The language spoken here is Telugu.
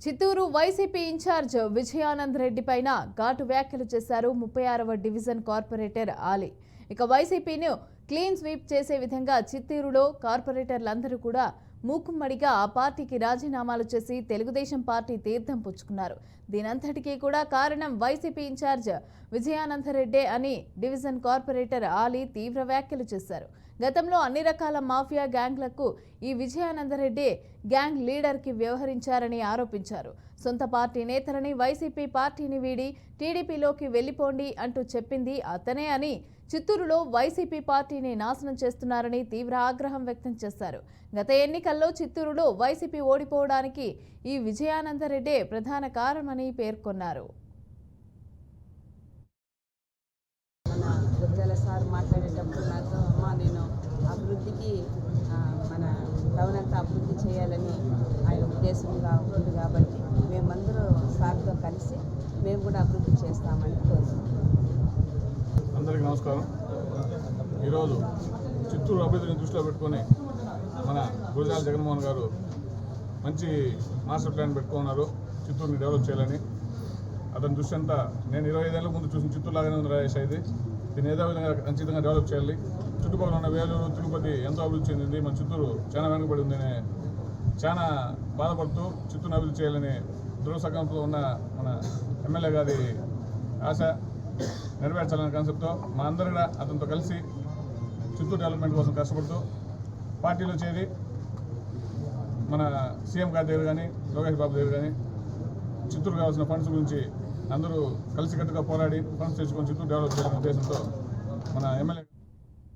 చిత్తూరు వైసీపీ ఇన్ఛార్జ్ విజయానంద్ రెడ్డి పైన ఘాటు వ్యాఖ్యలు చేశారు 36వ డివిజన్ కార్పొరేటర్ ఆలీ. ఇక వైసీపీని క్లీన్ స్వీప్ చేసే విధంగా చిత్తూరులో కార్పొరేటర్లందరూ కూడా మూకుమ్మడిగా ఆ పార్టీకి రాజీనామాలు చేసి తెలుగుదేశం పార్టీ తీర్థం పుచ్చుకున్నారు. దీనంతటికీ కూడా కారణం వైసీపీ ఇన్ఛార్జ్ విజయానందరెడ్డి అని డివిజన్ కార్పొరేటర్ ఆలీ తీవ్ర వ్యాఖ్యలు చేశారు. గతంలో అన్ని రకాల మాఫియా గ్యాంగ్లకు ఈ విజయానందరెడ్డి గ్యాంగ్ లీడర్కి వ్యవహరించారని ఆరోపించారు. సొంత పార్టీ నేతలని వైసీపీ పార్టీని వీడి టీడీపీలోకి వెళ్లిపోండి అంటూ చెప్పింది అతనే అని, చిత్తూరులో వైసీపీ పార్టీని నాశనం చేస్తున్నారని తీవ్ర ఆగ్రహం వ్యక్తం చేశారు. గత ఎన్నికల్లో చిత్తూరులో వైసీపీ ఓడిపోవడానికి ఈ విజయానందరెడ్డి ప్రధాన కారణమని పేర్కొన్నారు. సార్ మాట్లాడేటప్పుడు నాతో నేను అభివృద్ధికి మన టౌన్ అంతా అభివృద్ధి చేయాలని ఆయన ఉద్దేశంగా ఉంది కాబట్టి మేమందరూ సార్తో కలిసి మేము కూడా అభివృద్ధి చేస్తామని కోరుతున్నాం. అందరికీ నమస్కారం. ఈరోజు చిత్తూరు అభివృద్ధిని దృష్టిలో పెట్టుకొని మన గురజాల జగన్మోహన్ గారు మంచి మాస్టర్ ప్లాన్ పెట్టుకున్నారు చిత్తూరుని డెవలప్ చేయాలని. అతని దృష్టి అంతా నేను 25 ఏళ్ళ ముందు చూసిన చిత్తూరు లాగానే ఉంది రాజేష్. అయితే దీన్ని ఏదో విధంగా ఖచ్చితంగా డెవలప్ చేయాలి. చుట్టుపక్కల ఉన్న వేలూరు, తిరుపతి ఎంతో అభివృద్ధి చెందింది, మన చిత్తూరు చాలా వెనుకబడి ఉందని చాలా బాధపడుతూ చిత్తూరుని అభివృద్ధి చేయాలని దృఢసంకల్పంతో ఉన్న మన ఎమ్మెల్యే గారి ఆశ నెరవేర్చాలనే కాన్సెప్ట్తో మా అందరూ కూడా అతనితో కలిసి చిత్తూరు డెవలప్మెంట్ కోసం కష్టపడుతూ పార్టీలో చేరి మన సీఎం గారి దగ్గర కానీ లోకేష్ బాబు దగ్గర కానీ చిత్తూరు కావాల్సిన ఫండ్స్ గురించి అందరూ కలిసికట్టుగా పోరాడి ఫండ్స్ తెచ్చుకొని చిత్తూరు డెవలప్ చేయాలనే ఉద్దేశంతో మన ఎమ్మెల్యే